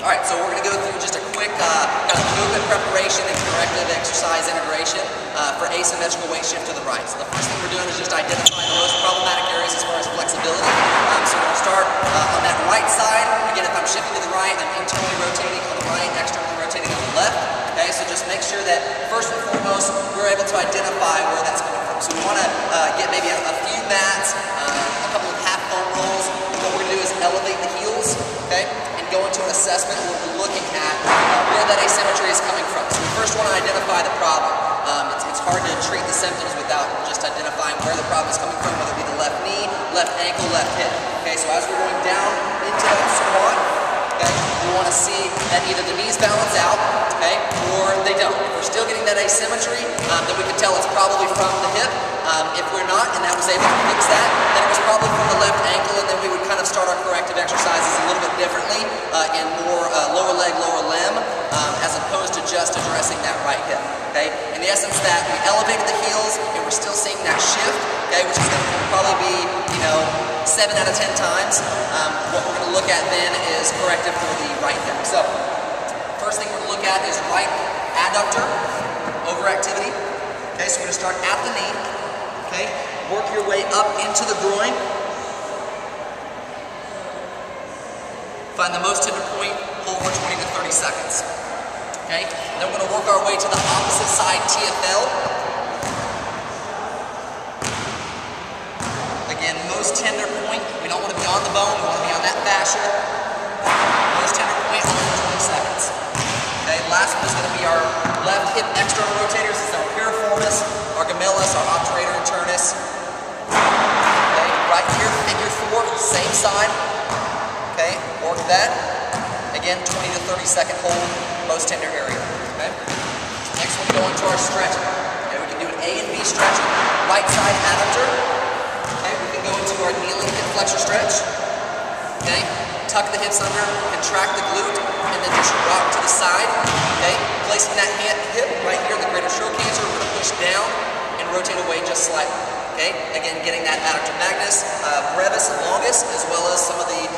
All right, so we're going to go through just a quick kind of movement preparation and corrective exercise integration for asymmetrical weight shift to the right. So the first thing we're doing is just identify the most problematic areas as far as flexibility. So we're going to start on that right side. Again, if I'm shifting to the right, I'm internally rotating on the right, externally rotating on the left. Okay, so just make sure that first and foremost, we're able to identify where that's coming from. So we want to get maybe a few mats, a couple of half foam rolls. What we're going to do is elevate the heels, okay, and go into an assessment where we're looking at where that asymmetry is coming from. So we first want to identify the problem. It's hard to treat the symptoms without just identifying where the problem is coming from, whether it be the left knee, left ankle, left hip. Okay, so as we're going down into that squat, okay, we want to see that either the knees balance out, okay, or they don't. If we're still getting that asymmetry, then we can tell it's probably from the hip. If we're not, and that was able to fix that, then it was probably from the left ankle, and then we would kind of start our corrective exercises a little bit differently in more lower leg, lower limb, as opposed to just addressing that right hip. Okay, in the essence that we elevated the heels, and we're still seeing that shift, okay, which is going to probably be, 7 out of 10 times. What we're going to look at then is corrective for the right hip. So, first thing we're going to look at is right adductor overactivity. Okay, so we're going to start at the knee. Okay, work your way up into the groin. Find the most tender point, hold for 20 to 30 seconds. Okay, then we're going to work our way to the opposite side TFL. Again, most tender point, we don't want to be on the bone, we want to be on that fascia. Most tender point, hold for 20 seconds. Okay, last one is going to be our left hip external rotators. This is our piriformis, our gemellus, our obturator internus. Okay, right here, figure 4, same side. Okay, work that. Again, 20 to 30 second hold, most tender area. Okay. Next we'll go into our stretching. Okay, we can do an A and B stretching. Right side adductor. Okay, we can go into our kneeling hip flexor stretch. Okay, tuck the hips under, contract the glute, and then just rock to the side. Okay, placing that hip right here in the greater trochanter, we're going to push down and rotate away just slightly. Okay, again, getting that adductor magnus, brevis, longus, as well as some of the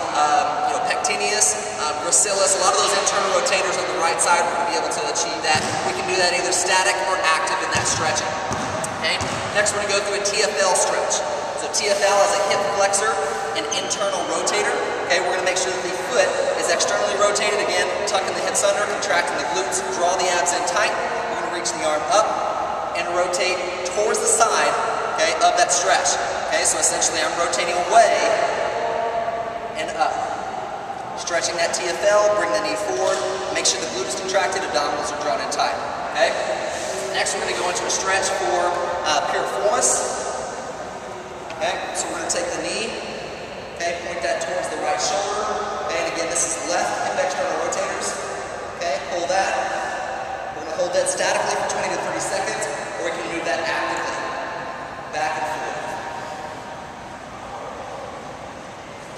pectineus, gracilis, a lot of those internal rotators on the right side, we're going to be able to achieve that. We can do that either static or active in that stretching. Okay, next we're going to go through a TFL stretch. So TFL is a hip flexor and internal rotator. Okay, we're going to make sure that the foot is externally rotated. Again, tucking the hips under, contracting the glutes, draw the abs in tight. We're going to reach the arm up and rotate towards the side, okay, of that stretch. Okay, so essentially I'm rotating away and up. Stretching that TFL, bring the knee forward, make sure the glute is contracted, abdominals are drawn in tight. Okay? Next we're going to go into a stretch for piriformis. Okay, so we're going to take the knee, okay, point that towards the right shoulder. Okay, and again, this is left hip external rotators. Okay, hold that. We're going to hold that statically for 20 to 30 seconds, or we can move that actively, back and forth.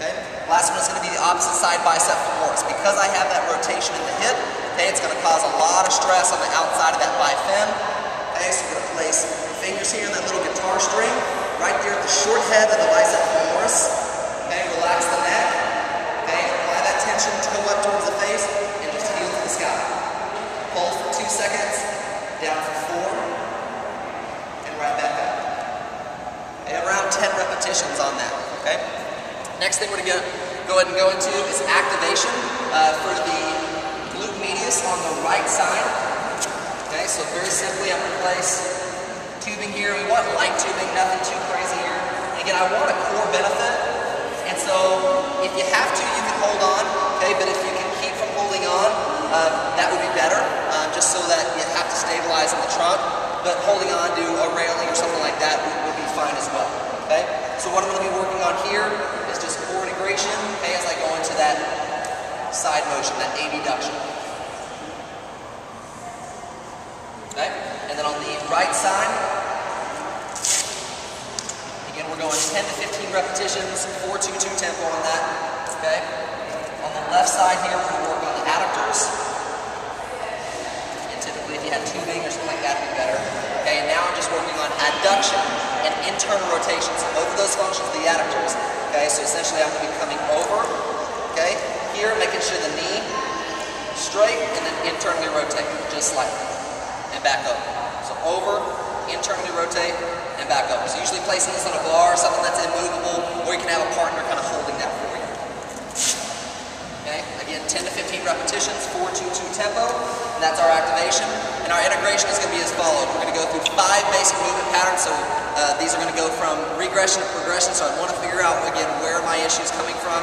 Okay, last one is going to be the opposite side bicep femoris. Because I have that rotation in the hip, okay, it's going to cause a lot of stress on the outside of that bifem. Okay, so we're going to place fingers here in that little guitar string, right there at the short head of the bicep femoris. Okay, relax the neck. Okay, apply that tension, toe up towards the face, and just heel to the sky. Hold for 2 seconds, down for 4, and right back up. Okay, around 10 repetitions on that. Okay. Next thing we're going to go ahead and go into is activation for the glute medius on the right side. Okay, so very simply I'm going to place tubing here. We want light tubing, nothing too crazy here. And again, I want a core benefit, and so if you have to, you can hold on, okay, but if you can keep from holding on, that would be better, just so that you have to stabilize in the trunk, but holding on to a railing or something like that would be fine as well, okay? So what I'm going to be working on here is just core integration, okay, as I go into that side motion, that abduction. Okay, and then on the right side, again, we're going 10 to 15 repetitions, 4-2-2 tempo on that. Okay, on the left side here, we're going to work on the adductors. And typically, if you had tubing or something like that, it'd be better. Okay, and now I'm just working on adduction and internal rotation. So both of those functions of the adductors. Okay, so essentially, I'm going to be coming over. Okay, here, making sure the knee straight, and then internally rotate, just slightly, and back over. So over, internally rotate, and back over. So usually placing this on a bar, something that's immovable, or you can have a partner kind of holding that for you. Okay, again, 10 to 15 repetitions, 4-2-2 tempo, and that's our activation. And our integration is going to be as follows. We're going to go through 5 basic movement patterns. So these are going to go from regression to progression. So I want to figure out, again, where are my issues coming from.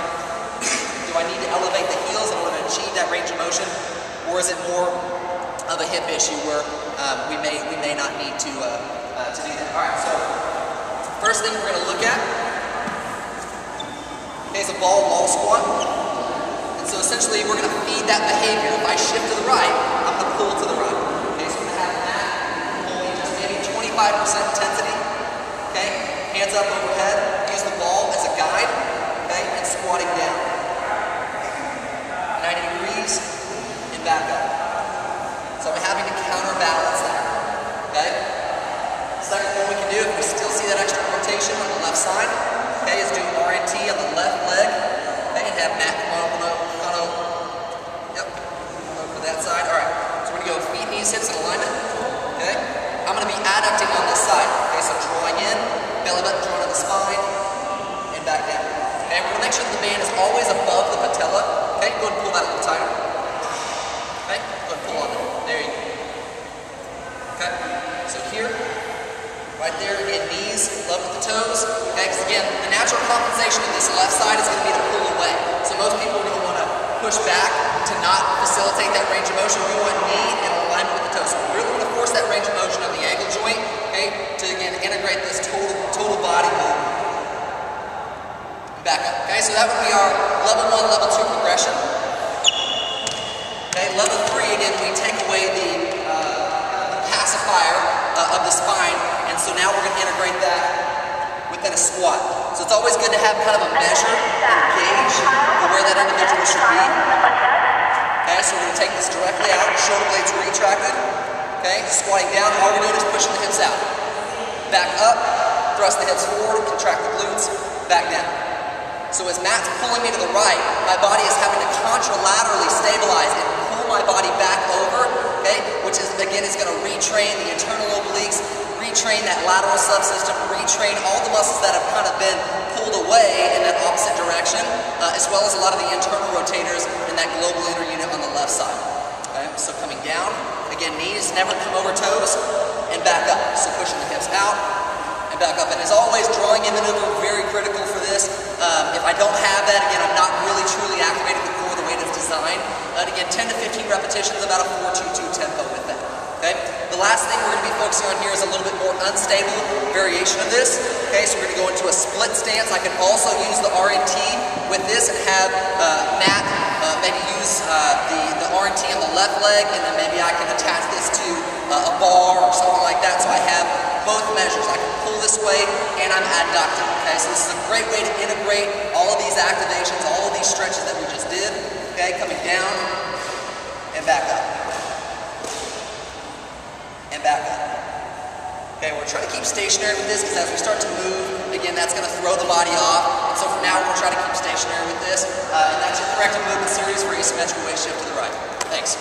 Do I need to elevate the heels in order to achieve that range of motion, or is it more of a hip issue where we may not need to do that? All right. So first thing we're going to look at is a ball wall squat. And so essentially we're going to feed that behavior. If I shift to the right, I'm going to pull to the right. Okay. So we're going to have that pulling just maybe 25% intensity. Okay. Hands up overhead. Use the ball as a guide. Okay. And squatting down. 90 degrees, and back up. So I'm having to counterbalance that, okay? Second thing we can do, if we still see that extra rotation on the left side, okay, is do RNT on the left leg, okay, and have Matt come over that side. All right, so we're gonna go feet, knees, hips in alignment, okay? I'm gonna be adducting on this side, okay, so drawing in, belly button drawn to the spine, and back down. Okay, we're gonna make sure that the band is always above the patella. Okay, go ahead and pull that a little tighter. Okay, go ahead and pull on it. There you go. Okay, so here, right there, again, knees, level with the toes. Okay, because again, the natural compensation of this left side is going to be to pull away. So most people are going to want to push back to not facilitate that range of motion. We want knee in alignment with the toes. So we really want to force that range of motion on the ankle joint, okay, to again integrate this total body movement. Back up. Okay, so that would be our level 1, level 2 progression. Okay, level 3, again, we take away the pacifier of the spine, and so now we're going to integrate that within a squat. So it's always good to have kind of a measure and gauge for where that individual should be. Okay, so we're going to take this directly out, shoulder blades retracted. Okay, squatting down, all we're doing is pushing the hips out. Back up, thrust the hips forward, contract the glutes, back down. So as Matt's pulling me to the right, my body is having to contralaterally stabilize and pull my body back over, okay? Which is, again, is going to retrain the internal obliques, retrain that lateral subsystem, retrain all the muscles that have kind of been pulled away in that opposite direction, as well as a lot of the internal rotators in that global inner unit on the left side. Okay? So coming down, again, knees never come over toes, and back up. So pushing the hips out, back up. And as always, drawing in maneuver, very critical for this. If I don't have that, again, I'm not really truly activating the core the way it's designed. And again, 10 to 15 repetitions, about a 4-2-2 tempo with that. Okay? The last thing we're going to be focusing on here is a little bit more unstable variation of this. Okay, so we're going to go into a split stance. I can also use the RNT with this and have Matt maybe use the RNT on the left leg, and then maybe I can attach this to a bar or something like that, so I have both measures. I can pull this way and I'm adducting. Okay, so this is a great way to integrate all of these activations, all of these stretches that we just did. Okay, coming down and back up. And back up. Okay, we're trying to keep stationary with this because as we start to move, again, that's going to throw the body off. And so for now, we're going to try to keep stationary with this. And that's your corrective movement series for asymmetrical weight shift to the right. Thanks.